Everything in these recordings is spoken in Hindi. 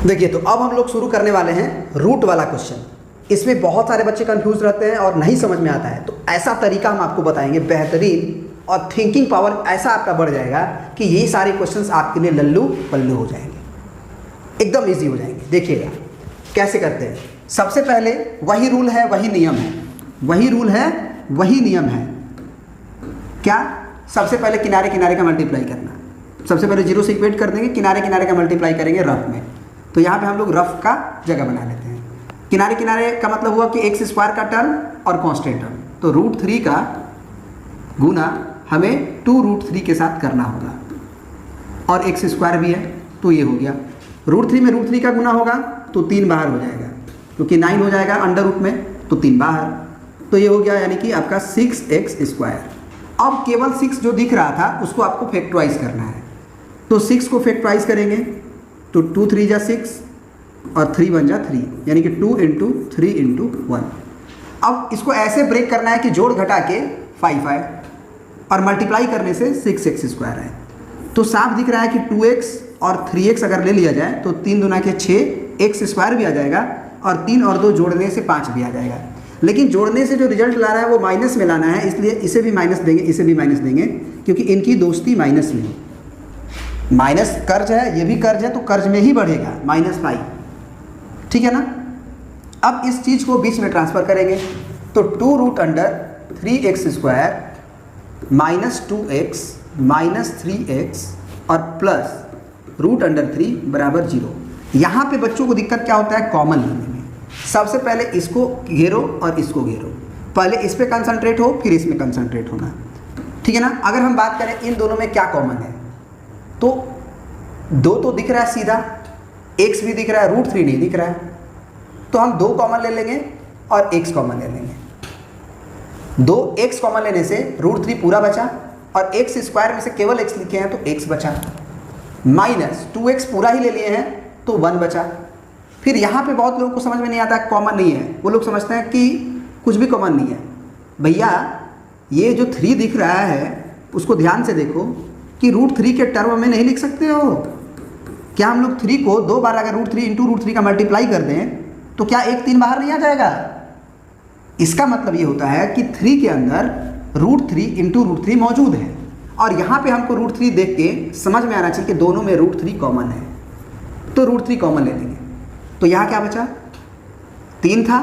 देखिए, तो अब हम लोग शुरू करने वाले हैं रूट वाला क्वेश्चन। इसमें बहुत सारे बच्चे कंफ्यूज रहते हैं और नहीं समझ में आता है, तो ऐसा तरीका हम आपको बताएंगे बेहतरीन, और थिंकिंग पावर ऐसा आपका बढ़ जाएगा कि ये सारे क्वेश्चंस आपके लिए लल्लू पल्लू हो जाएंगे, एकदम इजी हो जाएंगे। देखिएगा कैसे करते हैं। सबसे पहले वही रूल है, वही नियम है, वही रूल है, वही नियम है। क्या? सबसे पहले किनारे किनारे का मल्टीप्लाई करना। सबसे पहले जीरो से इक्वेट कर देंगे, किनारे किनारे का मल्टीप्लाई करेंगे रफ में। तो यहाँ पे हम लोग रफ का जगह बना लेते हैं। किनारे किनारे का मतलब हुआ कि एक्स स्क्वायर का टर्म और कांस्टेंट टर्म, तो √3 का गुना हमें 2√3 के साथ करना होगा, और एक्स स्क्वायर भी है तो ये हो गया। √3 में √3 का गुना होगा तो 3 बाहर हो जाएगा, क्योंकि 9 हो जाएगा अंडर रूट में, तो 3 बाहर, तो ये हो गया यानी कि आपका 6x स्क्वायर। अब केवल 6 जो दिख रहा था उसको आपको फैक्टराइज करना है, तो 6 को फैक्टराइज करेंगे तो 2 3 जा 6 और 3 1 जा 3, यानी कि 2 × 3 × 1। अब इसको ऐसे ब्रेक करना है कि जोड़ घटा के 5 आए और मल्टीप्लाई करने से 6x स्क्वायर है। तो साफ दिख रहा है कि 2x और 3x अगर ले लिया जाए तो 3 दूना के 6, x स्क्वायर भी आ जाएगा, और 3 और 2 जोड़ने से 5 भी आ जाएगा। लेकिन जोड़ने से जो रिजल्ट लाना है वो माइनस में लाना है, इसलिए इसे भी माइनस देंगे, इसे भी माइनस देंगे, क्योंकि इनकी दोस्ती माइनस में है। माइनस कर्ज है, ये भी कर्ज है, तो कर्ज में ही बढ़ेगा -5, ठीक है ना। अब इस चीज़ को बीच में ट्रांसफर करेंगे, तो 2√3x स्क्वायर -2x -3x और प्लस √3 बराबर 0। यहाँ पे बच्चों को दिक्कत क्या होता है? कॉमन लेने में। सबसे पहले इसको घेरो और इसको घेरो, पहले इस पे कंसंट्रेट हो फिर इसमें कंसंट्रेट होना, ठीक है ना। अगर हम बात करें इन दोनों में क्या कॉमन है, तो 2 तो दिख रहा है सीधा, x भी दिख रहा है, √3 नहीं दिख रहा है, तो हम 2 कॉमन ले लेंगे और x कॉमन ले लेंगे। 2x कॉमन लेने से √3 पूरा बचा, और x स्क्वायर में से केवल x लिखे हैं तो x बचा, माइनस 2x पूरा ही ले लिए हैं तो 1 बचा। फिर यहाँ पे बहुत लोगों को समझ में नहीं आता, कॉमन नहीं है, वो लोग समझते हैं कि कुछ भी कॉमन नहीं है। भैया ये जो 3 दिख रहा है उसको ध्यान से देखो कि √3 के टर्म में नहीं लिख सकते हो क्या? हम लोग 3 को 2 बार अगर √3 × √3 का मल्टीप्लाई कर दें तो क्या 1 3 बाहर नहीं आ जाएगा? इसका मतलब ये होता है कि 3 के अंदर √3 × √3 मौजूद है, और यहाँ पे हमको √3 देख के समझ में आना चाहिए कि दोनों में √3 कॉमन है, तो √3 कॉमन ले लेंगे। तो यहाँ क्या बचा? 3 था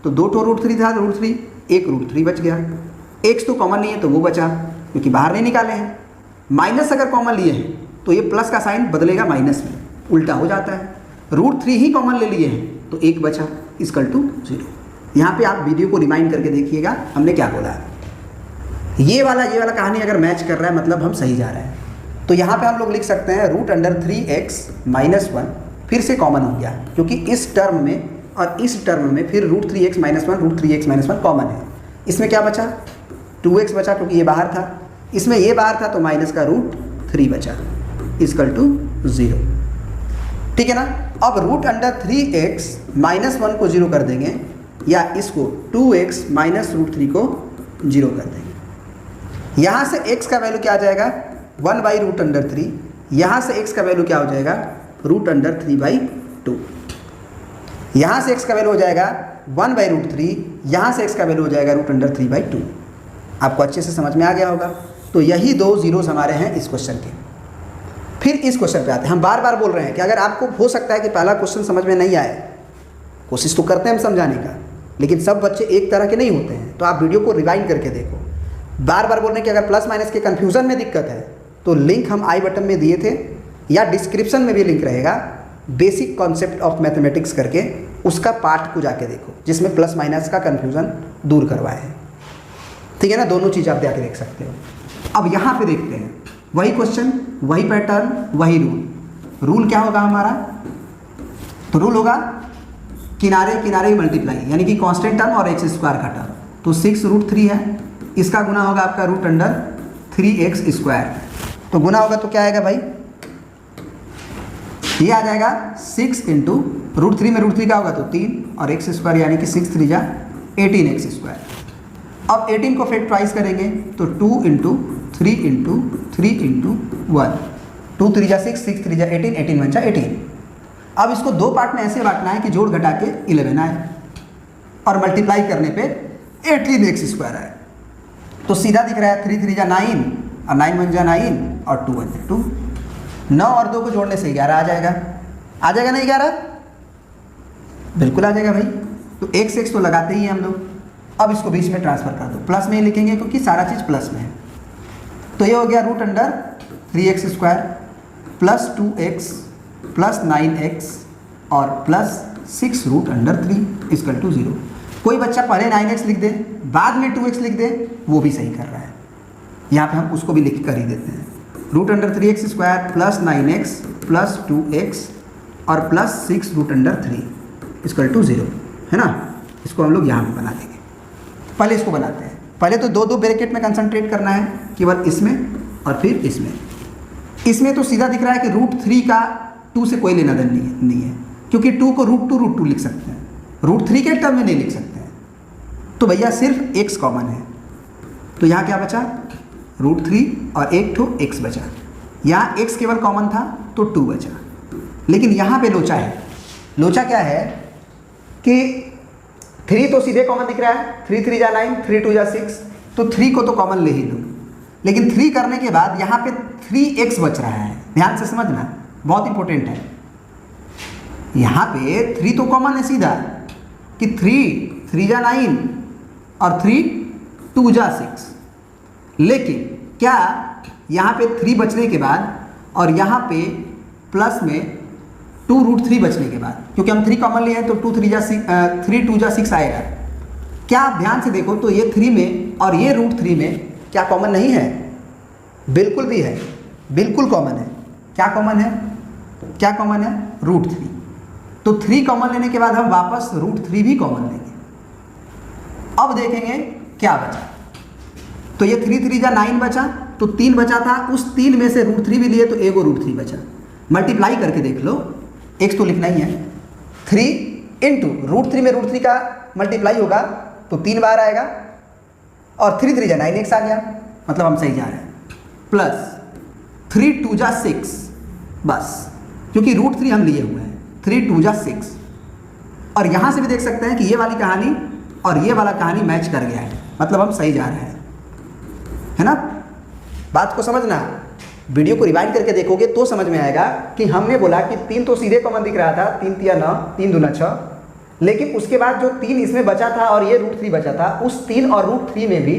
तो 2 तो √3 था, √3 एक √3 बच गया। x तो कॉमन नहीं है तो वो बचा, क्योंकि बाहर नहीं निकाले हैं। माइनस अगर कॉमन लिए हैं तो ये प्लस का साइन बदलेगा माइनस में, उल्टा हो जाता है। √3 ही कॉमन ले लिए हैं तो 1 बचा, =0। यहाँ पे आप वीडियो को रिमाइंड करके देखिएगा हमने क्या बोला है। ये वाला कहानी अगर मैच कर रहा है मतलब हम सही जा रहे हैं। तो यहाँ पे हम लोग लिख सकते हैं √3x - 1 फिर से कॉमन हो गया, क्योंकि इस टर्म में और इस टर्म में फिर √3x - 1 √3x - 1 कॉमन है। इसमें क्या बचा? 2x बचा, क्योंकि ये बाहर था, इसमें ये बाहर था तो माइनस का √3 बचा, =0, ठीक है ना। अब √3x - 1 को 0 कर देंगे, या इसको 2x - √3 को 0 कर देंगे। यहाँ से x का वैल्यू क्या आ जाएगा? 1/√3। यहाँ से x का वैल्यू क्या हो जाएगा? √3/2। यहाँ से x का वैल्यू हो जाएगा 1/√3, यहाँ से x का वैल्यू हो जाएगा √3/2। आपको अच्छे से समझ में आ गया होगा। तो यही 2 ज़ीरोज़ हमारे हैं इस क्वेश्चन के। फिर इस क्वेश्चन पे आते हैं। हम बार बार बोल रहे हैं कि अगर आपको हो सकता है कि पहला क्वेश्चन समझ में नहीं आए, कोशिश तो करते हैं हम समझाने का, लेकिन सब बच्चे एक तरह के नहीं होते हैं, तो आप वीडियो को रिवाइंड करके देखो। बार बार बोल रहे हैं कि अगर प्लस माइनस के कन्फ्यूज़न में दिक्कत है तो लिंक हम आई बटन में दिए थे, या डिस्क्रिप्शन में भी लिंक रहेगा, बेसिक कॉन्सेप्ट ऑफ मैथमेटिक्स करके, उसका पार्ट को जाके देखो, जिसमें प्लस माइनस का कन्फ्यूज़न दूर करवाए हैं, ठीक है ना। दोनों चीज़ आप जाके देख सकते हो। अब यहाँ पे देखते हैं, वही क्वेश्चन, वही पैटर्न, वही रूल। रूल क्या होगा हमारा? तो रूल होगा किनारे किनारे मल्टीप्लाई, यानी कि कांस्टेंट टर्म और x स्क्वायर का टर्म। तो 6√3 है, इसका गुना होगा आपका √3x स्क्वायर। तो गुना होगा तो क्या आएगा भाई? ये आ जाएगा 6 × √3 में √3 का होगा तो 3, और x स्क्वायर यानी कि 6 3 जा 18x स्क्वायर। अब 18 को फैक्टराइज करेंगे तो 2 × 3 × 3 × 1, 2 3 जा 6, 6 3 जा 18, 18 1 जा 18। अब इसको दो पार्ट में ऐसे बांटना है कि जोड़ घटा के 11 आए और मल्टीप्लाई करने पे 18x² आए। तो सीधा दिख रहा है 3 3 जा 9 और 9 1 जा 9 और 2 1 जा 2। 9 और 2 को जोड़ने से 11 आ जाएगा। आ जाएगा ना 11? बिल्कुल आ जाएगा भाई। तो x तो लगाते ही हैं हम लोग। अब इसको बीच में ट्रांसफर कर दो, प्लस में ही लिखेंगे क्योंकि सारा चीज़ प्लस में है। तो ये हो गया √3x² plus 2x plus 9x और प्लस 6√3 = 0। कोई बच्चा पहले 9x लिख दे बाद में 2x लिख दे, वो भी सही कर रहा है। यहाँ पे हम उसको भी लिख कर ही देते हैं। √3x² plus 9x plus 2x और प्लस 6√3 = 0 है ना। इसको हम लोग यहाँ पे बना देंगे। पहले इसको बनाते हैं। पहले तो दो ब्रैकेट में कंसंट्रेट करना है, केवल इसमें और फिर इसमें। इसमें तो सीधा दिख रहा है कि √3 का 2 से कोई लेना देना नहीं है, क्योंकि 2 को √2 लिख सकते हैं, √3 के टर्म में नहीं लिख सकते हैं। तो भैया सिर्फ x कॉमन है, तो यहाँ क्या बचा √3 और एक ठो x बचा। यहाँ x केवल कॉमन था तो 2 बचा। लेकिन यहाँ पे लोचा है। लोचा क्या है कि 3 तो सीधे कॉमन दिख रहा है, 3 3 जा 9 3 2 जा 6, तो 3 को तो कॉमन ले ही लो। लेकिन 3 करने के बाद यहाँ पे 3x बच रहा है। ध्यान से समझना, बहुत इंपॉर्टेंट है। यहाँ पे 3 तो कॉमन है सीधा कि 3 3 जा 9 और 3 2 जा 6। लेकिन क्या यहाँ पे 3 बचने के बाद और यहाँ पे प्लस में 2√3 बचने के बाद, क्योंकि हम 3 कॉमन लिए हैं तो 2 3 जा 6 3 2 जा 6 आएगा। क्या आप ध्यान से देखो तो ये 3 में और ये √3 में क्या कॉमन नहीं है? बिल्कुल भी है, बिल्कुल कॉमन है। क्या कॉमन है? क्या कॉमन है? √3। तो 3 कॉमन लेने के बाद हम वापस √3 भी कॉमन लेंगे। अब देखेंगे क्या बचा। तो ये 3 3 जा 9 बचा, तो 3 बचा था, उस 3 में से √3 भी लिए तो एगो √3 बचा। मल्टीप्लाई करके देख लो, x तो लिखना ही है। 3 इंटू √3 में √3 का मल्टीप्लाई होगा तो 3 बार आएगा और 3 3 जा 9x आ गया, मतलब हम सही जा रहे हैं। प्लस 3 2 जा 6, बस क्योंकि √3 हम लिए हुए हैं। 3 2 जा 6 और यहाँ से भी देख सकते हैं कि ये वाली कहानी और ये वाला कहानी मैच कर गया है, मतलब हम सही जा रहे हैं, है ना। बात को समझना, वीडियो को रिवाइंड करके देखोगे तो समझ में आएगा कि हमने बोला कि 3 तो सीधे कॉमन दिख रहा था, 3 3 9 3 2 6, लेकिन उसके बाद जो 3 इसमें बचा था और ये √3 बचा था, उस 3 और √3 में भी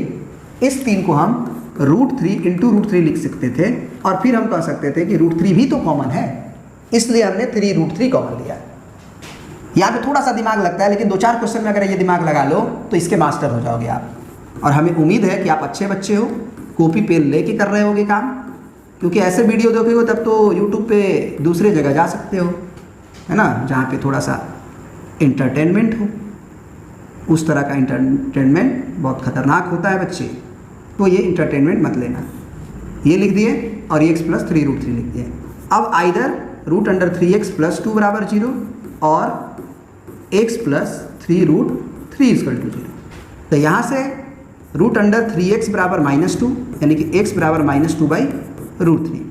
इस 3 को हम √3 इंटू √3 लिख सकते थे और फिर हम कह सकते थे कि √3 भी तो कॉमन है, इसलिए हमने 3√3 कॉमन लिया। यहाँ पे थोड़ा सा दिमाग लगता है, लेकिन 2-4 क्वेश्चन में अगर ये दिमाग लगा लो तो इसके मास्टर हो जाओगे आप। और हमें उम्मीद है कि आप अच्छे बच्चे हो, कॉपी पेन लेके कर रहे होगे काम, क्योंकि ऐसे वीडियो देखोगे तब तो यूट्यूब पे दूसरे जगह जा सकते हो, है ना, जहाँ पे थोड़ा सा इंटरटेनमेंट हो। उस तरह का इंटरटेनमेंट बहुत खतरनाक होता है बच्चे, तो ये इंटरटेनमेंट मत लेना। ये लिख दिए और ये x प्लस 3√3 लिख दिए। अब आइदर √3x प्लस 2 बराबर 0 और x प्लस 3√3 = 0। तो यहाँ से √3x बराबर -2, यानी कि x बराबर -2/√3,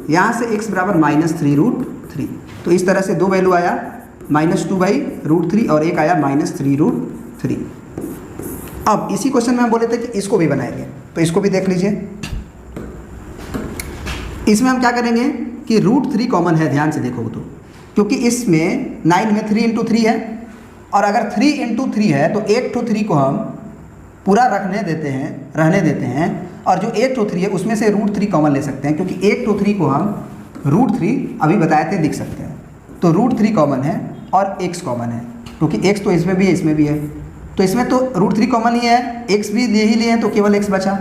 यहाँ से x बराबर -3√3। तो इस तरह से दो वैल्यू आया, -2/√3 और एक आया -3√3। अब इसी क्वेश्चन में हम बोले थे कि इसको भी बनाएंगे, तो इसको भी देख लीजिए। इसमें हम क्या करेंगे कि √3 कॉमन है, ध्यान से देखोगे तो, क्योंकि इसमें 9 में 3 × 3 है और अगर 3 × 3 है तो एक ठो 3 को हम पूरा रहने देते हैं और जो एक ठो 3 है उसमें से √3 कॉमन ले सकते हैं, क्योंकि एक ठो 3 को हम √3 अभी बताए थे लिख सकते हैं। तो √3 कॉमन है और x कॉमन है, क्योंकि x तो इसमें भी है इसमें भी है, तो इसमें तो √3 कॉमन ही है, x भी ले ही लिए हैं तो केवल x बचा।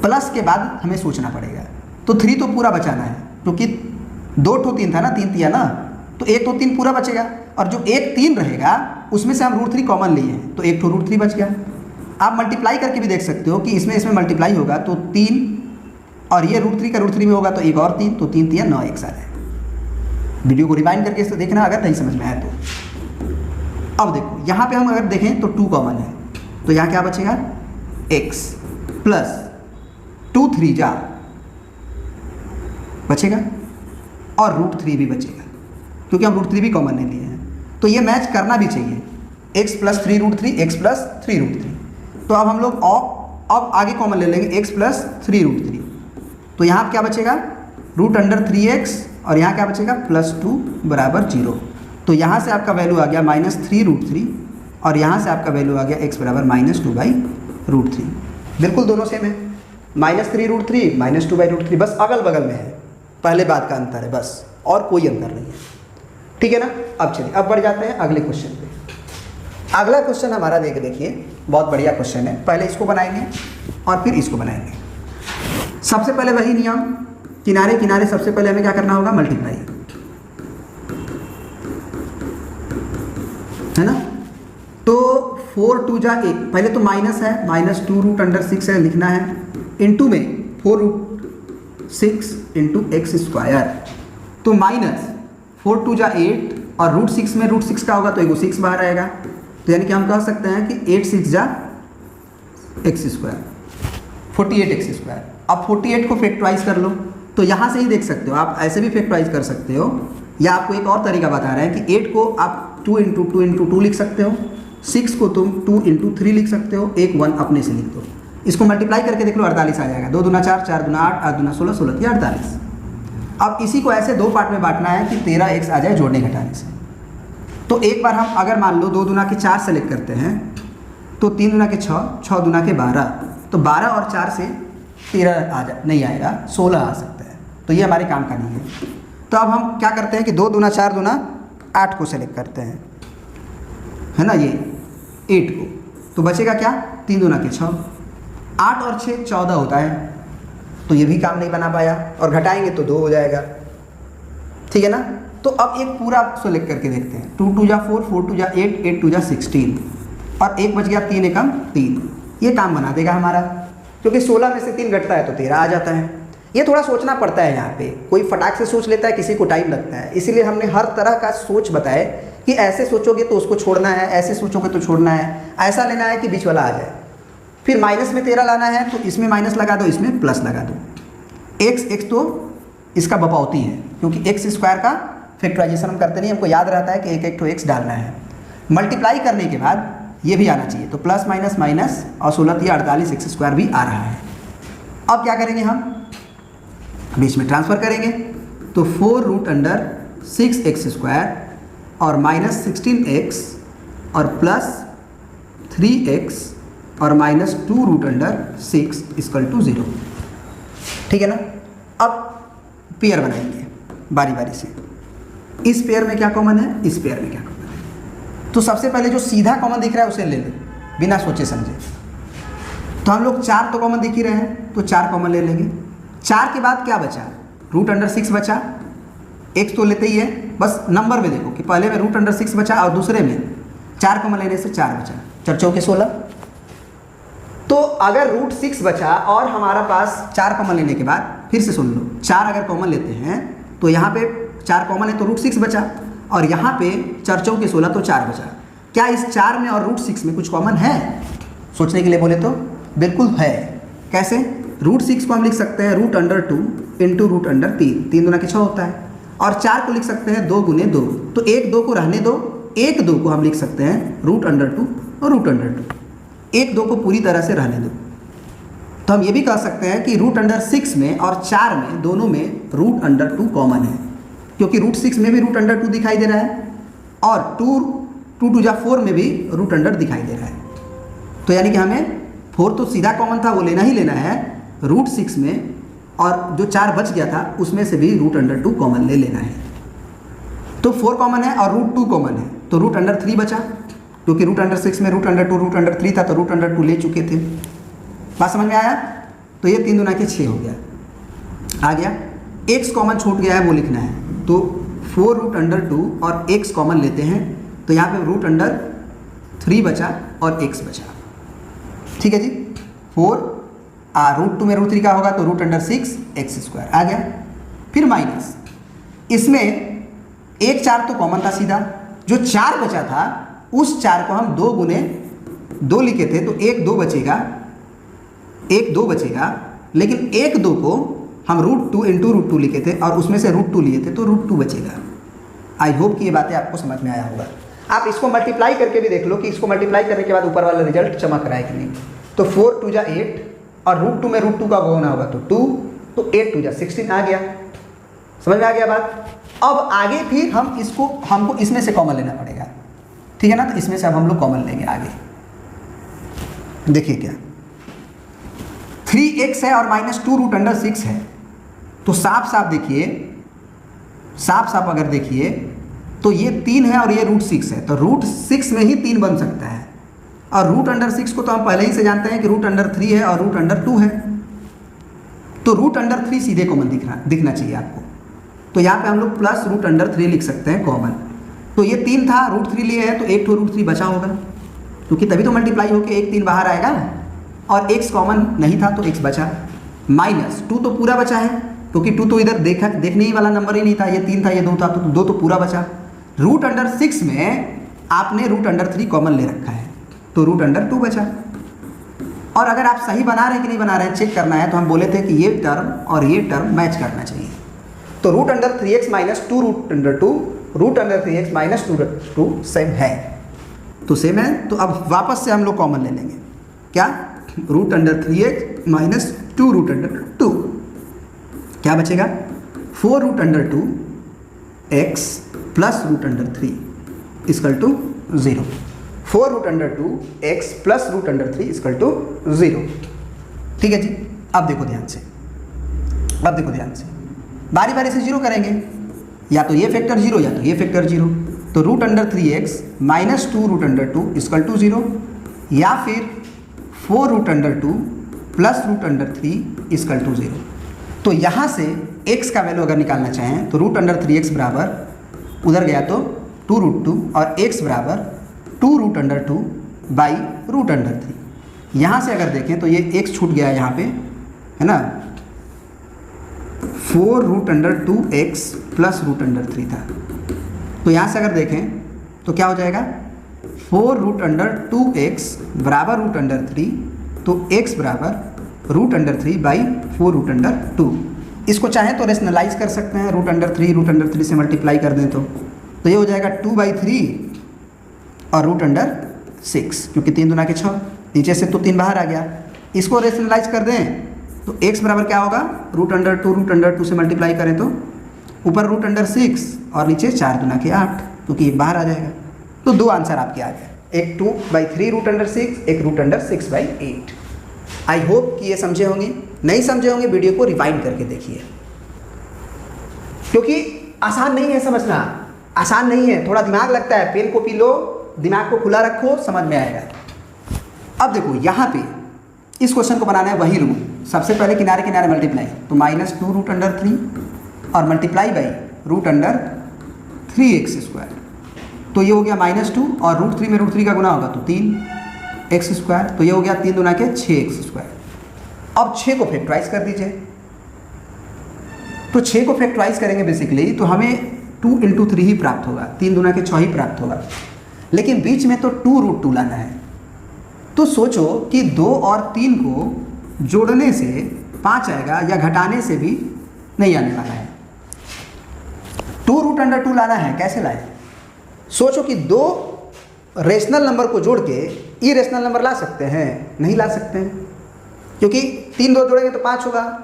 प्लस के बाद हमें सोचना पड़ेगा, तो 3 तो पूरा बचाना है, क्योंकि 2 ठो 3 था ना, 3 तिया ना, तो एक तो 3 पूरा बचेगा और जो एक 3 रहेगा उसमें से हम √3 कॉमन लिए हैं तो एक ठो √3 बच गया। आप मल्टीप्लाई करके भी देख सकते हो कि इसमें मल्टीप्लाई होगा तो 3 और ये √3 का √3 में होगा तो एक और 3, तो 3 3 9 x आ रहा है। वीडियो को रिवाइंड करके इसको देखना अगर नहीं समझ में आया तो। अब देखो यहाँ पे हम अगर देखें तो 2 कॉमन है, तो यहाँ क्या बचेगा x प्लस 2 3 जा बचेगा और √3 भी बचेगा, क्योंकि हम √3 भी कॉमन ले लिए हैं, तो ये मैच करना भी चाहिए, x प्लस 3√3 x प्लस 3√3। तो अब हम लोग अब आगे कॉमन ले लेंगे x प्लस 3√3, तो यहाँ क्या बचेगा √3x और यहाँ क्या बचेगा +2 बराबर 0। तो यहाँ से आपका वैल्यू आ गया -3√3 और यहाँ से आपका वैल्यू आ गया x बराबर -2/√3। बिल्कुल दोनों सेम है, -3√3 -2/√3, बस अगल बगल में है, पहले बात का अंतर है बस, और कोई अंतर नहीं है। ठीक है ना। अब चलिए अब बढ़ जाते हैं अगले क्वेश्चन पे। अगला क्वेश्चन हमारा देखिए बहुत बढ़िया क्वेश्चन है। पहले इसको बनाएंगे और फिर इसको बनाएंगे। सबसे पहले वही नियम, किनारे किनारे सबसे पहले हमें क्या करना होगा, मल्टीप्लाई, है ना। तो 4 2 1, पहले तो माइनस है, -2√6 है लिखना है, इनटू में 4√6 इंटू x²। तो -4 2 8 और √6 में √6 का होगा तो एगो 6 बाहर आएगा, तो यानी कि हम कह सकते हैं कि 8 6 x², 48x²। अब 48 को फैक्टराइज कर लो, तो यहाँ से ही देख सकते हो, आप ऐसे भी फैक्टराइज कर सकते हो, या आपको एक और तरीका बता रहे हैं कि 8 को आप 2 × 2 × 2 लिख सकते हो, 6 को तुम 2 × 3 लिख सकते हो, एक 1 अपने से लिख दो। इसको मल्टीप्लाई करके देख लो, 48 आ जाएगा, 2 दूना 4, 4 दूना 8, 8 दूना 16, 16 की 48। अब इसी को ऐसे दो पार्ट में बांटना है कि 13x आ जाए जोड़ने घटाने से। तो एक बार हम अगर मान लो 2 दूना के 4 सेलेक्ट करते हैं, तो 3 दूना के 6, 6 दूना के 12, तो 12 और 4 से 13 नहीं आएगा, 16 आ सकता है, तो ये हमारे काम का नहीं है। तो अब हम क्या करते हैं कि 2 दूना 4 दूना 8 को सेलेक्ट करते हैं, है ना, ये 8 को, तो बचेगा क्या, 3 दूना के 6, 8 और 6 14 होता है, तो ये भी काम नहीं बना पाया, और घटाएंगे तो 2 हो जाएगा। ठीक है ना। तो अब एक पूरा सेलेक्ट करके देखते हैं, 2 2 4, 4 2 8, 8 2 16, और एक बच गया 3 एकम 3, ये काम बना देगा हमारा, क्योंकि 16 में से 3 घटता है तो 13 आ जाता है। ये थोड़ा सोचना पड़ता है यहाँ पे, कोई फटाक से सोच लेता है, किसी को टाइम लगता है, इसीलिए हमने हर तरह का सोच बताए कि ऐसे सोचोगे तो उसको छोड़ना है, ऐसे सोचोगे तो छोड़ना है, ऐसा लेना है कि बीच वाला आ जाए। फिर माइनस में 13 लाना है तो इसमें माइनस लगा दो, इसमें प्लस लगा दो। x तो इसका बपौती है, क्योंकि x² का फैक्टराइजेशन हम करते नहीं, हमको याद रहता है कि एक एक तो x डालना है। मल्टीप्लाई करने के बाद ये भी आना चाहिए, तो प्लस माइनस माइनस, और 16 या 48 x² भी आ रहा है। अब क्या करेंगे, हम बीच में ट्रांसफ़र करेंगे, तो 4√6x² और -16x और +3x और -2√6 = 0। ठीक है ना। अब पेयर बनाएंगे बारी बारी से, इस पेयर में क्या कॉमन है, इस पेयर में क्या कॉमन है। तो सबसे पहले जो सीधा कॉमन दिख रहा है उसे ले लो बिना सोचे समझे। तो हम लोग 4 तो कॉमन दिख ही रहे हैं, तो 4 कॉमन ले लेंगे। 4 के बाद क्या बचा, √6 बचा, x तो लेते ही है, बस नंबर में देखो कि पहले में √6 बचा और दूसरे में 4 कॉमन लेने से 4 बचा, 4 चौके 16। तो अगर √6 बचा और हमारा पास 4 कॉमन लेने के बाद, फिर से सुन लो, 4 अगर कॉमन लेते हैं तो यहाँ पे 4 कॉमन है तो √6 बचा, और यहाँ पे 4 चौके 16 तो 4 बचा। क्या इस 4 में और √6 में कुछ कॉमन है? सोचने के लिए बोले तो बिल्कुल है। कैसे? √6 को हम लिख सकते हैं √2 इंटू √3, 3 दूना के 6 होता है, और 4 को लिख सकते हैं 2 गुने 2, तो 1 2 को रहने दो, 1 2 को हम लिख सकते हैं √2 और √2, 1 2 को पूरी तरह से रहने दो। तो हम ये भी कह सकते हैं कि √6 में और 4 में दोनों में √2 कॉमन है, क्योंकि √6 में भी √2 दिखाई दे रहा है और 2 2 4 में भी √2 दिखाई दे रहा है। तो यानी कि हमें 4 तो सीधा कॉमन था, वो लेना ही लेना है √6 में, और जो 4 बच गया था उसमें से भी √2 कॉमन ले लेना है। तो 4 कॉमन है और √2 कॉमन है, तो √3 बचा, क्योंकि √6 में √2 √3 था, तो √2 ले चुके थे। बात समझ में आया? तो ये 3 दूना के 6 हो गया, आ गया। x कॉमन छूट गया है, वो लिखना है, तो 4√2 और x कॉमन लेते हैं, तो यहाँ पे √3 बचा और x बचा। ठीक है जी। 4 √2 में √3 का होगा तो √6x² आ गया। फिर माइनस, इसमें 1 4 तो कॉमन था सीधा, जो 4 बचा था उस 4 को हम 2 गुने 2 लिखे थे, तो 1 2 बचेगा, 1 2 बचेगा, लेकिन 1 2 को हम √2 इंटू √2 लिखे थे और उसमें से √2 लिए थे, तो √2 बचेगा। आई होप कि ये बातें आपको समझ में आया होगा। आप इसको मल्टीप्लाई करके भी देख लो कि इसको मल्टीप्लाई करने के बाद ऊपर वाला रिजल्ट चमक रहा है कि नहीं। तो 4 2 जा 8 और √2 में √2 का होना होगा तो 2, तो 8 2 जा 16 आ गया। समझ में आ गया बात। अब आगे फिर हमको इसमें से कॉमन लेना पड़ेगा, ठीक है ना। तो इसमें से अब हम लोग कॉमन लेंगे आगे। देखिए क्या 3x है और -2√6 है, तो साफ साफ देखिए, साफ साफ अगर देखिए तो ये 3 है और ये √6 है, तो √6 में ही 3 बन सकता है। और √6 को तो हम पहले ही से जानते हैं कि √3 है और √2 है, तो √3 सीधे कॉमन दिखना चाहिए आपको। तो यहाँ पे हम लोग प्लस √3 लिख सकते हैं कॉमन। तो ये 3 था, √3 लिए है तो एक तो √3 बचा होगा, क्योंकि तभी तो मल्टीप्लाई होकर 1 3 बाहर आएगा, और x कॉमन नहीं था तो x बचा। -2 तो पूरा बचा है, क्योंकि 2 तो इधर देखने ही वाला नंबर ही नहीं था, ये 3 था ये 2 था, तो 2 तो पूरा बचा। √6 में आपने √3 कॉमन ले रखा है, तो √2 बचा। और अगर आप सही बना रहे हैं कि नहीं बना रहे हैं चेक करना है, तो हम बोले थे कि ये टर्म और ये टर्म मैच करना चाहिए। तो √3x - 2√2, √3x - 2 सेम है, तो सेम है। तो अब वापस से हम लोग कॉमन ले लेंगे, क्या √3x - 2√2, क्या बचेगा 4√2x प्लस √3 = 0। 4√2x plus √3 = 0। ठीक है जी। अब देखो ध्यान से, बारी बारी से 0 करेंगे, या तो ये फैक्टर 0 या तो ये फैक्टर 0। तो √3x - 2√2 = 0, या फिर 4√2 प्लस √3 = 0। तो यहाँ से x का वैल्यू अगर निकालना चाहें तो √3x बराबर उधर गया तो 2√2 और x बराबर 2√2 बाई √3। यहाँ से अगर देखें तो ये x छूट गया यहाँ पे, है ना। 4√2x प्लस √3 था, तो यहाँ से अगर देखें तो क्या हो जाएगा 4√2x बराबर √3, तो x बराबर √3 बाई 4√2। इसको चाहें तो रेशनलाइज कर सकते हैं, √3 से मल्टीप्लाई कर दें तो ये हो जाएगा 2/3 और √6, क्योंकि 3 दूना के 6, नीचे से तो 3 बाहर आ गया। इसको रेशनलाइज कर दें तो x बराबर क्या होगा √2 से मल्टीप्लाई करें तो ऊपर √6 और नीचे 4 दूना के 8, क्योंकि बाहर आ जाएगा। तो 2 आंसर आपके आ गए, एक 2/3 √6, एक √6/8। आई होप कि ये समझे होंगे। नहीं समझे होंगे वीडियो को रिवाइंड करके देखिए, क्योंकि आसान नहीं है समझना, आसान नहीं है, थोड़ा दिमाग लगता है। पेन कॉपी लो, दिमाग को खुला रखो, समझ में आएगा। अब देखो यहाँ पे इस क्वेश्चन को बनाना है वही रूल। सबसे पहले किनारे किनारे मल्टीप्लाई, तो -2√3 और मल्टीप्लाई बाई √3x²। तो ये हो गया -2 और √3 में √3 का गुना होगा तो 3x², तो ये हो गया 3 दूना के 6x²। अब 6 को फैक्टराइज कर दीजिए, तो 6 को फैक्टराइज करेंगे बेसिकली तो हमें 2 × 3 ही प्राप्त होगा, 3 दूना के 6 ही प्राप्त होगा। लेकिन बीच में तो 2√2 लाना है, तो सोचो कि 2 और 3 को जोड़ने से 5 आएगा, या घटाने से भी नहीं आने वाला है। 2√2 लाना है, कैसे लाए? सोचो कि 2 रेशनल नंबर को जोड़ के इरेशनल नंबर ला सकते हैं? नहीं ला सकते हैं, क्योंकि 3 2 जोड़ेंगे तो 5 होगा,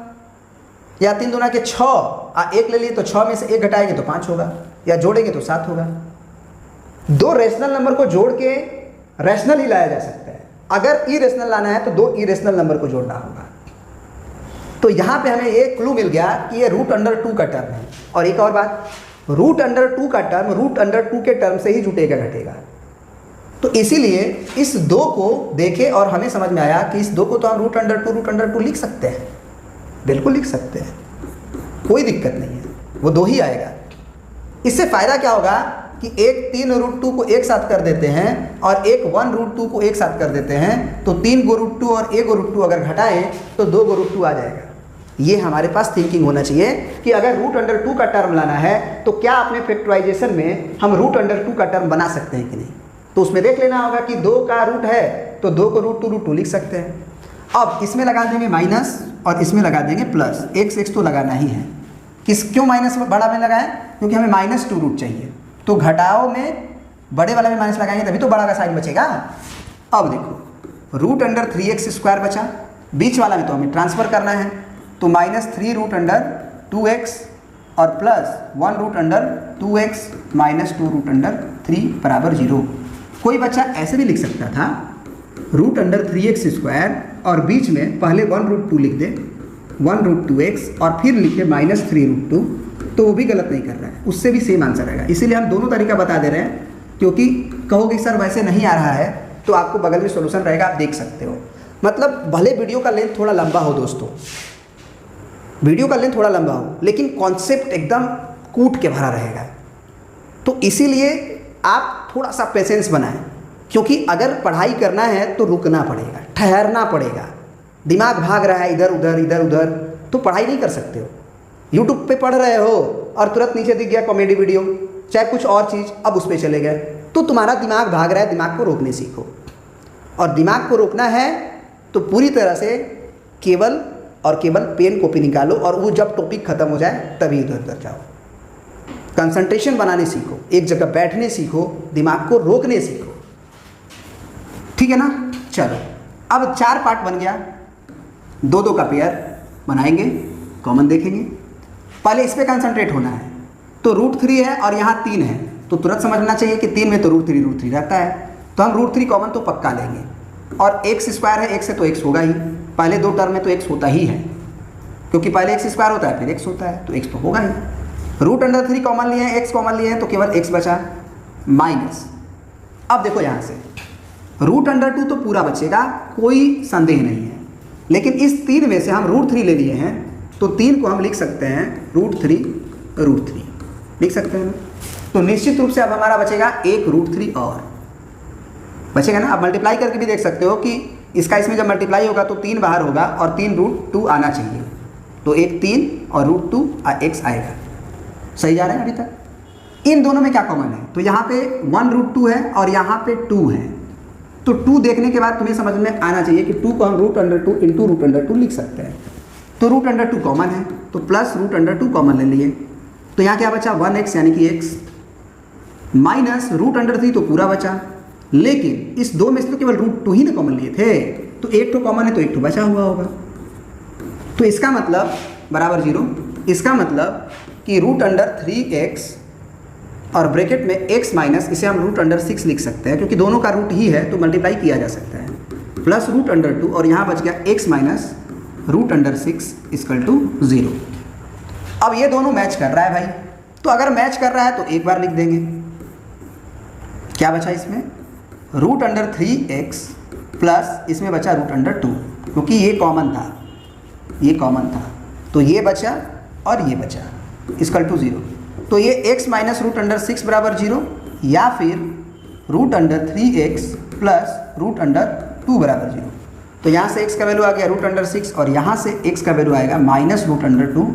या 3 दूना के 6 और 1 ले लिए तो 6 में से 1 घटाएंगे तो 5 होगा, या जोड़ेंगे तो 7 होगा। 2 रेशनल नंबर को जोड़ के रैशनल ही लाया जा सकता है। अगर इरेशनल लाना है तो 2 इरेशनल नंबर को जोड़ना होगा। तो यहाँ पे हमें एक क्लू मिल गया कि ये √2 का टर्म है। और एक और बात, √2 का टर्म √2 के टर्म से ही जुटेगा घटेगा। तो इसीलिए इस 2 को देखे और हमें समझ में आया कि इस 2 को तो हम √2 लिख सकते हैं, बिल्कुल लिख सकते हैं, कोई दिक्कत नहीं है, वो 2 ही आएगा। इससे फ़ायदा क्या होगा कि एक 3√2 को एक साथ कर देते हैं और एक 1√2 को एक साथ कर देते हैं, तो 3 को √2 और 1 को √2 अगर घटाएं तो 2 को √2 आ जाएगा। ये हमारे पास थिंकिंग होना चाहिए कि अगर √2 का टर्म लाना है तो क्या अपने फैक्टराइजेशन में हम √2 का टर्म बना सकते हैं कि नहीं। तो उसमें देख लेना होगा कि 2 का रूट है तो 2 को √2 लिख सकते हैं। अब इसमें लगा देंगे माइनस और इसमें लगा देंगे प्लस, x तो लगाना ही है। क्यों माइनस बड़ा में लगाएं? क्योंकि हमें -2 रूट चाहिए। तो घटाओ में बड़े वाला में माइनस लगाएंगे तभी तो बड़ा का साइन बचेगा। अब देखो रूट अंडर 3x² बचा, बीच वाला में तो हमें ट्रांसफर करना है, तो -3 रूट अंडर 2x और plus 1 root under 2x minus 2 root under 3 बराबर 0। कोई बच्चा ऐसे भी लिख सकता था रूट अंडर 3x² और बीच में पहले 1 रूट 2 लिख दे, 1 रूट 2x और फिर लिखे -3 रूट 2, तो वो भी गलत नहीं कर रहा है, उससे भी सेम आंसर आएगा। इसीलिए हम दोनों तरीका बता दे रहे हैं, क्योंकि कहोगे सर वैसे नहीं आ रहा है तो आपको बगल में सॉल्यूशन रहेगा, आप देख सकते हो। मतलब भले वीडियो का लेंथ थोड़ा लंबा हो दोस्तों, वीडियो का लेंथ थोड़ा लंबा हो, लेकिन कॉन्सेप्ट एकदम कूट के भरा रहेगा। तो इसीलिए आप थोड़ा सा पेशेंस बनाएं, क्योंकि अगर पढ़ाई करना है तो रुकना पड़ेगा, ठहरना पड़ेगा। दिमाग भाग रहा है इधर उधर तो पढ़ाई नहीं कर सकते हो। यूट्यूब पे पढ़ रहे हो और तुरंत नीचे दिख गया कॉमेडी वीडियो, चाहे कुछ और चीज़, अब उस पर चले गए, तो तुम्हारा दिमाग भाग रहा है। दिमाग को रोकने सीखो, और दिमाग को रोकना है तो पूरी तरह से केवल और केवल पेन कॉपी निकालो, और वो जब टॉपिक खत्म हो जाए तभी इधर उधर जाओ। कंसंट्रेशन बनाने सीखो, एक जगह बैठने सीखो, दिमाग को रोकने सीखो, ठीक है ना। चलो अब 4 पार्ट बन गया, 2-2 का पेयर बनाएंगे, कॉमन देखेंगे। पहले इस पर कंसंट्रेट होना है, तो √3 है और यहाँ 3 है, तो तुरंत समझना चाहिए कि 3 में तो √3 रहता है, तो हम √3 कॉमन तो पक्का लेंगे। और x² है, x से तो x होगा ही, पहले 2 टर्म में तो x होता ही है, क्योंकि पहले x² होता है फिर x होता है, तो x तो होगा ही। रूट अंडर 3 कॉमन लिए हैं, x कॉमन लिए हैं, तो केवल x बचा माइनस। अब देखो यहाँ से रूट अंडर 2 तो पूरा बचेगा, कोई संदेह नहीं है, लेकिन इस 3 में से हम √3 ले लिए हैं, तो 3 को हम लिख सकते हैं √3 लिख सकते हैं ना। तो निश्चित रूप से अब हमारा बचेगा एक √3 और बचेगा ना। आप मल्टीप्लाई करके भी देख सकते हो कि इसका इसमें जब मल्टीप्लाई होगा तो 3 बाहर होगा और 3 √2 आना चाहिए, तो एक 3 और √2 x आएगा। सही जा रहा है अभी तक। इन दोनों में क्या कॉमन है, तो यहाँ पे 1 √2 है और यहाँ पे 2 है, तो 2 देखने के बाद तुम्हें समझ में आना चाहिए कि 2 को हम √2 इंटू √2 लिख सकते हैं। तो √2 कॉमन है, तो प्लस √2 कॉमन ले लिए, तो यहाँ क्या बचा 1x यानी कि x माइनस √3 तो पूरा बचा, लेकिन इस 2 में से तो केवल √2 ही ना कॉमन लिए थे, तो एक तो कॉमन है तो एक तो बचा हुआ होगा, तो इसका मतलब बराबर 0। इसका मतलब कि √3x और ब्रैकेट में x माइनस, इसे हम √6 लिख सकते हैं, क्योंकि दोनों का रूट ही है तो मल्टीप्लाई किया जा सकता है, प्लस √2 और यहाँ बच गया x माइनस √6 इक्वल टू 0। अब ये दोनों मैच कर रहा है भाई, तो अगर मैच कर रहा है तो एक बार लिख देंगे। क्या बचा इसमें √3x प्लस इसमें बचा √2, क्योंकि ये कॉमन था, तो ये बचा और ये बचा इक्वल टू 0। तो ये x माइनस √6 बराबर 0, या फिर √3x प्लस √2 बराबर 0। तो यहाँ से x का वैल्यू आ गया √6 और यहाँ से x का वैल्यू आएगा माइनस √2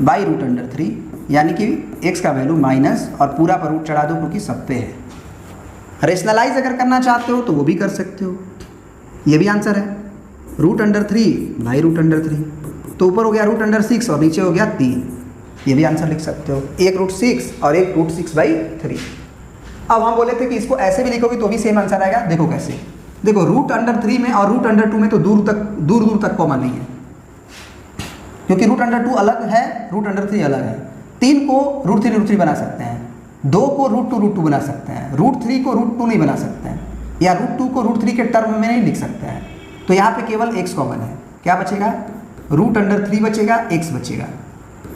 बाई √3, यानी कि x का वैल्यू माइनस और पूरा पर रूट चढ़ा दो क्योंकि सब पे है। रेशनलाइज अगर करना चाहते हो तो वो भी कर सकते हो, ये भी आंसर है √3 बाई √3, तो ऊपर हो गया √6 और नीचे हो गया 3, ये भी आंसर लिख सकते हो, एक √6 और एक √6/3। अब हम बोले थे कि इसको ऐसे भी लिखोगे तो भी सेम आंसर आएगा। देखो कैसे, देखो √3 में और √2 में तो दूर दूर तक कॉमन नहीं है, क्योंकि √2 अलग है, √3 अलग है। 3 को √3 बना सकते हैं, 2 को √2 बना सकते हैं, √3 को √2 नहीं बना सकते हैं, या √2 को √3 के टर्म में नहीं लिख सकते हैं। तो यहाँ पे केवल x कॉमन है, क्या बचेगा √3 बचेगा, x बचेगा,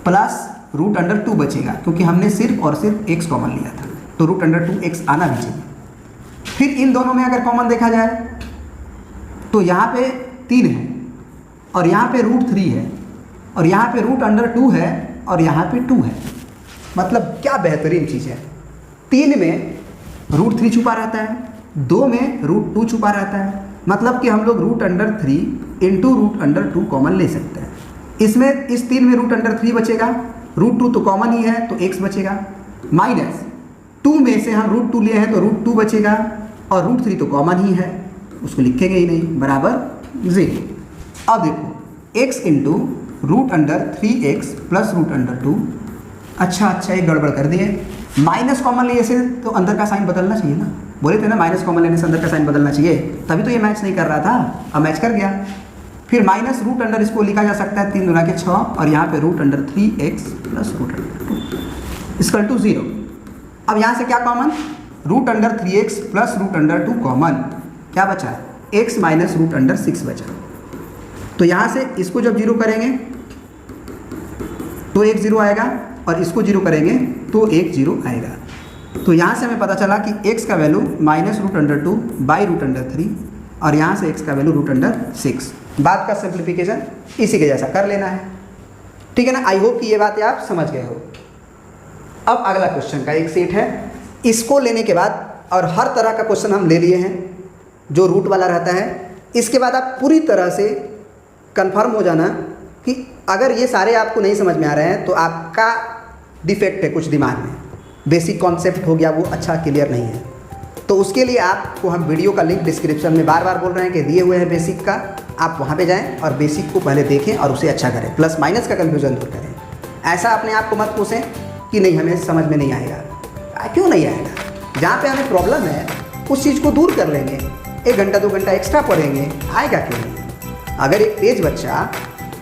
प्लस √2 बचेगा, क्योंकि हमने सिर्फ और सिर्फ x कॉमन लिया था, तो √2x आना भी चाहिए। फिर इन दोनों में अगर कॉमन देखा जाए तो यहाँ पे 3 है और यहाँ पे √3 है और यहाँ पे √2 है और यहाँ पे 2 है। मतलब क्या बेहतरीन चीज़ है, 3 में √3 छुपा रहता है, 2 में √2 छुपा रहता है, मतलब कि हम लोग √3 इंटू √2 कॉमन ले सकते हैं। इसमें इस 3 में √3 बचेगा, √2 तो कॉमन ही है तो x बचेगा, माइनस 2 में से हम √2 लिए हैं तो √2 बचेगा और √3 तो कॉमन ही है, उसको लिखेंगे ही नहीं, बराबर 0। अब देखो x इंटू √3x प्लस √2, अच्छा एक गड़बड़ कर दिए, माइनस कॉमन लिए से तो अंदर का साइन बदलना चाहिए ना, बोले थे ना माइनस कॉमन लेने से अंदर का साइन बदलना चाहिए, तभी तो ये मैच नहीं कर रहा था, अब मैच कर गया। फिर माइनस रूट अंडर इसको लिखा जा सकता है 3 गुना के 6 और यहाँ पे root under 3x plus root under 2 equal to 0। अब यहाँ से क्या common, root under 3x plus root under 2 common, क्या बचा, x माइनस रूट अंडर 6 बचा। तो यहाँ से इसको जब 0 करेंगे तो एक 0 आएगा और इसको 0 करेंगे तो एक 0 आएगा। तो यहाँ से हमें पता चला कि x का value minus root under 2 by root under 3 और यहाँ से x का वैल्यू रूट अंडर 6। बात का सिंप्लीफिकेशन इसी के जैसा कर लेना है, ठीक है ना। आई होप कि ये बातें आप समझ गए हो। अब अगला क्वेश्चन का एक सेट है, इसको लेने के बाद और हर तरह का क्वेश्चन हम ले लिए हैं जो रूट वाला रहता है। इसके बाद आप पूरी तरह से कंफर्म हो जाना कि अगर ये सारे आपको नहीं समझ में आ रहे हैं तो आपका डिफेक्ट है कुछ दिमाग में, बेसिक कॉन्सेप्ट हो गया वो अच्छा क्लियर नहीं है। तो उसके लिए आपको हम वीडियो का लिंक डिस्क्रिप्शन में बार बार बोल रहे हैं कि दिए हुए हैं बेसिक का, आप वहाँ पे जाएं और बेसिक को पहले देखें और उसे अच्छा करें, प्लस माइनस का कन्फ्यूजन दूर करें। ऐसा अपने आप को मत पूछें कि नहीं हमें समझ में नहीं आएगा, क्यों नहीं आएगा, जहाँ पे हमें प्रॉब्लम है उस चीज़ को दूर कर लेंगे, 1 घंटा 2 घंटा एक्स्ट्रा पढ़ेंगे, आएगा क्यों नहीं। अगर एक तेज बच्चा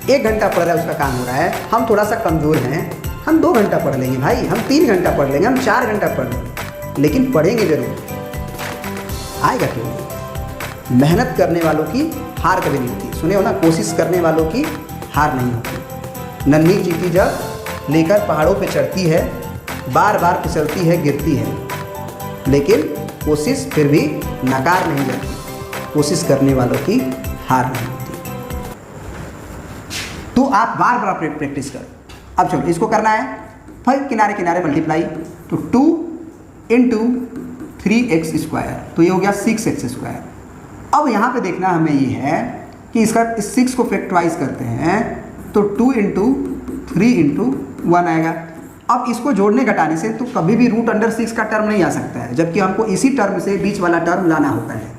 1 घंटा पढ़ रहा है उसका काम हो रहा है, हम थोड़ा सा कमज़ोर हैं, हम 2 घंटा पढ़ लेंगे भाई, हम 3 घंटा पढ़ लेंगे, हम 4 घंटा पढ़ लेंगे, लेकिन पढ़ेंगे जरूर, आएगा क्यों नहीं। मेहनत करने वालों की हार कभी नहीं होती, सुने हो ना, कोशिश करने वालों की हार नहीं होती। नन्ही चींटी जब लेकर पहाड़ों पे चढ़ती है, बार बार फिसलती है, गिरती है, लेकिन कोशिश फिर भी नकार नहीं जाती, कोशिश करने वालों की हार नहीं होती। तो आप बार बार प्रैक्टिस करो। अब चलो इसको करना है, फिर किनारे किनारे मल्टीप्लाई, तो 2 इंटू 3x स्क्वायर, तो ये हो गया 6x स्क्वायर। अब यहाँ पे देखना हमें ये है कि इसका इस 6 को फैक्टराइज करते हैं तो 2 इंटू 3 इंटू 1 आएगा। अब इसको जोड़ने घटाने से तो कभी भी रूट अंडर 6 का टर्म नहीं आ सकता है, जबकि हमको इसी टर्म से बीच वाला टर्म लाना होता है।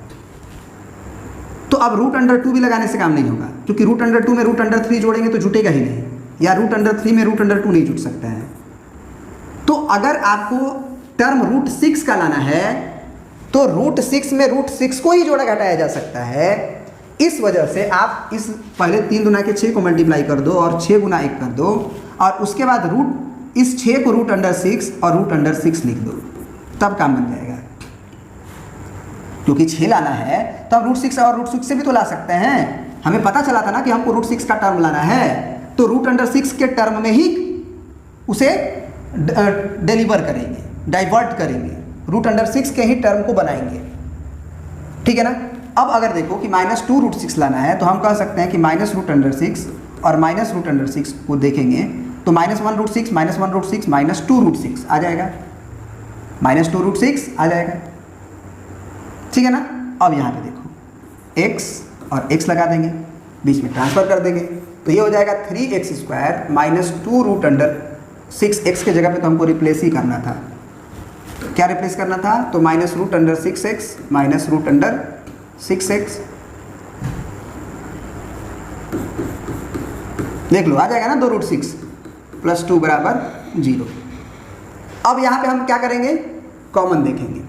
तो अब रूट अंडर 2 भी लगाने से काम नहीं होगा, क्योंकि रूट अंडर 2 में रूट अंडर 3 जोड़ेंगे तो जुटेगा ही नहीं, या रूट अंडर 3 में रूट अंडर 2 नहीं जुट सकता है। तो अगर आपको टर्म रूट 6 का लाना है तो रूट 6 में रूट 6 को ही जोड़ा घटाया जा सकता है। इस वजह से आप इस पहले 3 गुना के 6 को मल्टीप्लाई कर दो और 6 गुना 1 कर दो, और उसके बाद रूट इस 6 को रूट अंडर 6 और रूट अंडर 6 लिख दो, तब काम बन जाएगा। क्योंकि 6 लाना है तो हम रूट 6 और रूट 6 से भी तो ला सकते हैं। हमें पता चला था ना कि हमको रूट 6 का टर्म लाना है, तो रूट अंडर 6 के टर्म में ही उसे डिलीवर करेंगे, डाइवर्ट करेंगे, रूट अंडर 6 के ही टर्म को बनाएंगे, ठीक है ना। अब अगर देखो कि -2 रूट 6 लाना है तो हम कह सकते हैं कि माइनस रूट अंडर 6 और माइनस रूट अंडर 6 को देखेंगे तो -1 रूट 6 -1 रूट 6 -2 रूट 6 आ जाएगा, -2 रूट 6 आ जाएगा, ठीक है ना। अब यहाँ पे देखो x और x लगा देंगे, बीच में ट्रांसफर कर देंगे, तो ये हो जाएगा 3x square -2 root under 6x के जगह पे तो हमको रिप्लेस ही करना था। तो क्या रिप्लेस करना था, तो minus root under 6x minus root under 6x, देख लो आ जाएगा ना 2 रूट 6 प्लस 2 बराबर 0। अब यहाँ पे हम क्या करेंगे, कॉमन देखेंगे,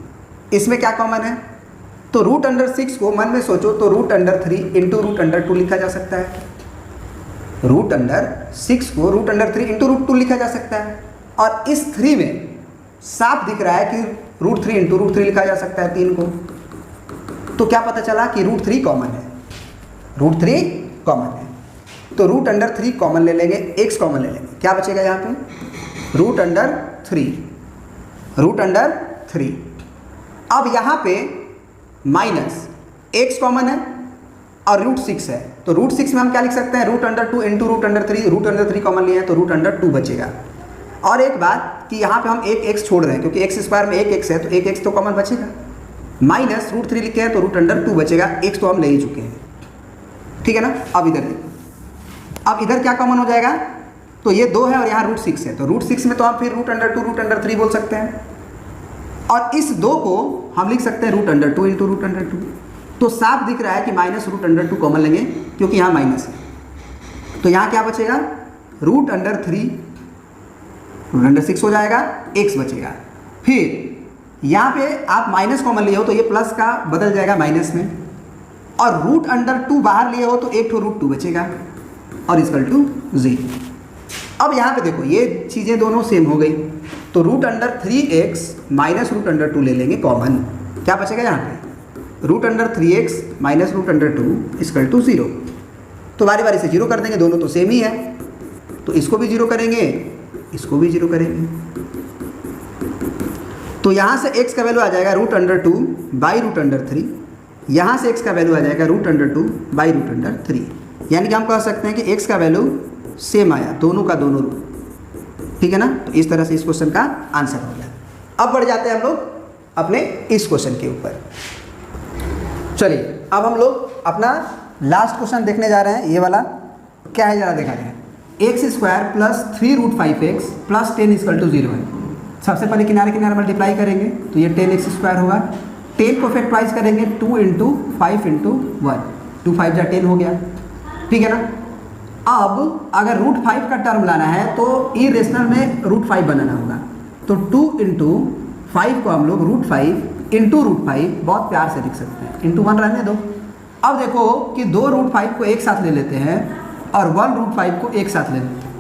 इसमें क्या कॉमन है, तो रूट अंडर 6 को मन में सोचो तो root under 3 into root under 2 लिखा जा सकता है, रूट अंडर 6 को रूट अंडर 3 इंटू रूट 2 लिखा जा सकता है, और इस 3 में साफ दिख रहा है कि रूट 3 इंटू रूट 3 लिखा जा सकता है 3 को। तो क्या पता चला कि रूट 3 कॉमन है, रूट 3 कॉमन है, तो रूट अंडर 3 कॉमन ले लेंगे, x कॉमन ले लेंगे, क्या बचेगा यहाँ पे, रूट अंडर 3, रूट अंडर 3। अब यहाँ पे माइनस x कॉमन है और रूट 6 है, तो रूट 6 में हम क्या लिख सकते हैं, root under 2 into root under 3, root under 3 common लिया है तो रूट अंडर 2 बचेगा। और एक बात कि यहाँ पे हम एक x छोड़ रहे हैं, क्योंकि x स्क्वायर में एक x है तो एक x तो कॉमन बचेगा, माइनस रूट 3 लिखे हैं तो रूट अंडर 2 बचेगा, x तो हम ले ही चुके हैं, ठीक है ना। अब इधर देखो, अब इधर क्या कॉमन हो जाएगा, तो ये 2 है और यहाँ रूट 6 है, तो रूट 6 में तो हम फिर रूट अंडर 2 रूट अंडर 3 बोल सकते हैं, और इस 2 को हम लिख सकते हैं root under 2 into root under 2। तो साफ दिख रहा है कि माइनस रूट अंडर 2 कॉमन लेंगे क्योंकि यहाँ माइनस है, तो यहाँ क्या बचेगा, रूट अंडर 3 रूट अंडर 6 हो जाएगा, x बचेगा, फिर यहाँ पे आप माइनस कॉमन लिए हो तो ये प्लस का बदल जाएगा माइनस में, और रूट अंडर 2 बाहर लिए हो तो एक ठो रूट 2 बचेगा और इक्वल टू 0। अब यहाँ पे देखो ये चीज़ें दोनों सेम हो गई, तो root under 3x minus root under 2 ले लेंगे कॉमन, क्या बचेगा यहाँ पे root under 3x minus root under 2 equal to 0। तो बारी बारी से 0 कर देंगे, दोनों तो सेम ही है, तो इसको भी 0 करेंगे, इसको भी 0 करेंगे। तो यहाँ से x का वैल्यू आ जाएगा root under 2 by root under 3, यहाँ से x का वैल्यू आ जाएगा root under 2 by root under 3। यानी कि हम कह सकते हैं कि x का वैल्यू सेम आया, दोनों का दोनों रूट, ठीक है ना। तो इस तरह से इस क्वेश्चन का आंसर हो गया। अब बढ़ जाते हैं हम लोग अपने इस क्वेश्चन के ऊपर। चलिए अब हम लोग अपना लास्ट क्वेश्चन देखने जा रहे हैं। ये वाला क्या है जरा देखा जाए। X square plus 3 root 5x plus 10 equal to 0 है। सबसे पहले किनारे किनारे मल्टीप्लाई करेंगे तो ये 10x स्क्वायर होगा, 10 को फैक्टराइज करेंगे 2 इंटू 5 इंटू 1, 2 5 जा 10 हो गया, ठीक है ना। अब अगर रूट 5 का टर्म लाना है तो इरेशनल में रूट 5 बनाना होगा, तो 2 इंटू 5 को हम लोग रूट 5 इंटू रूट 5 बहुत प्यार से लिख सकते हैं, इंटू 1 रहने दो। अब देखो कि 2 रूट 5 को एक साथ ले लेते हैं और 1 रूट 5 को एक साथ ले लेते हैं,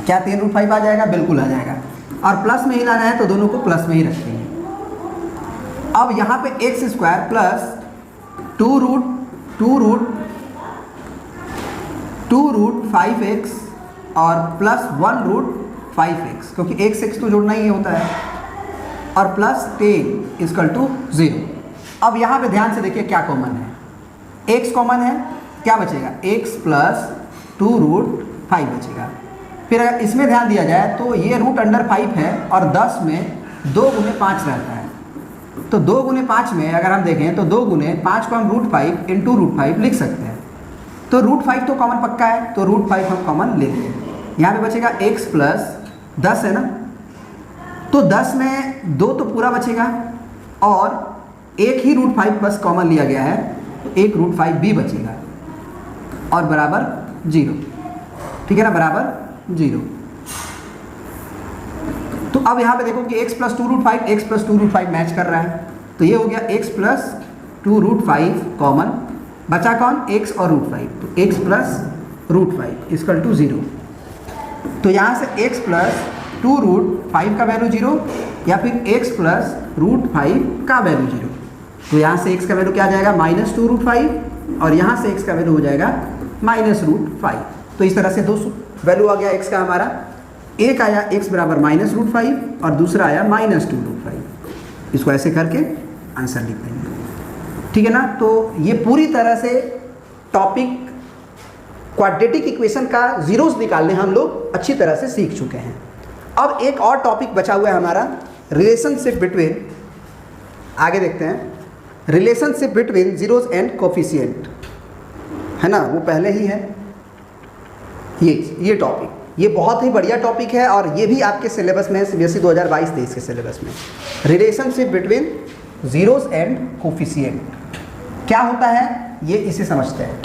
क्या 3 रूट 5 आ जाएगा? बिल्कुल आ जाएगा। और प्लस में ही लाना है तो दोनों को प्लस में ही रखेंगे। अब यहाँ पे x square plus 2 root 5x और प्लस 1 रूट 5x, क्योंकि x तो जोड़ना ही होता है, और प्लस 10 इक्वल टू 0। अब यहाँ पे ध्यान से देखिए क्या कॉमन है, x कॉमन है, क्या बचेगा? x प्लस 2 रूट 5 बचेगा। फिर अगर इसमें ध्यान दिया जाए तो ये रूट अंडर 5 है और 10 में 2 गुने 5 रहता है, तो 2 गुने 5 में अगर हम देखें तो 2 गुने 5 को हम रूट 5 इंटू रूट 5 लिख सकते हैं। तो रूट 5 तो कॉमन पक्का है, तो रूट 5 हम कॉमन लेते हैं। यहाँ पे बचेगा x प्लस 10 है ना, तो 10 में 2 तो पूरा बचेगा और एक ही रूट 5 बस कॉमन लिया गया है, तो एक रूट 5 भी बचेगा और बराबर 0, ठीक है ना, बराबर 0। तो अब यहाँ पे देखो कि x plus 2 root 5 x plus 2 root 5 match कर रहा है, तो ये हो गया x प्लस 2 रूट 5 कॉमन, बचा कौन? x और रूट 5, तो x plus root 5 equal to 0। तो यहाँ से x प्लस 2 रूट 5 का वैल्यू 0 या फिर x प्लस रूट 5 का वैल्यू 0। तो यहाँ से x का वैल्यू क्या आ जाएगा? माइनस 2 रूट 5 और यहाँ से x का वैल्यू हो जाएगा माइनस रूट 5। तो इस तरह से दो वैल्यू आ गया x का हमारा, एक आया x बराबर माइनस रूट 5 और दूसरा आया माइनस 2 रूट 5। इसको ऐसे करके आंसर लिख देंगे, ठीक है ना। तो ये पूरी तरह से टॉपिक क्वाड्रेटिक इक्वेशन का जीरोस निकालने हम लोग अच्छी तरह से सीख चुके हैं। अब एक और टॉपिक बचा हुआ है हमारा, रिलेशनशिप बिटवीन, आगे देखते हैं, relationship between zeros and coefficient, है ना, वो पहले ही है ये टॉपिक। ये बहुत ही बढ़िया टॉपिक है और ये भी आपके सिलेबस में है, सीबीएसई 2022-23 के सिलेबस में। Relationship between zeros and coefficient क्या होता है ये इसे समझते हैं।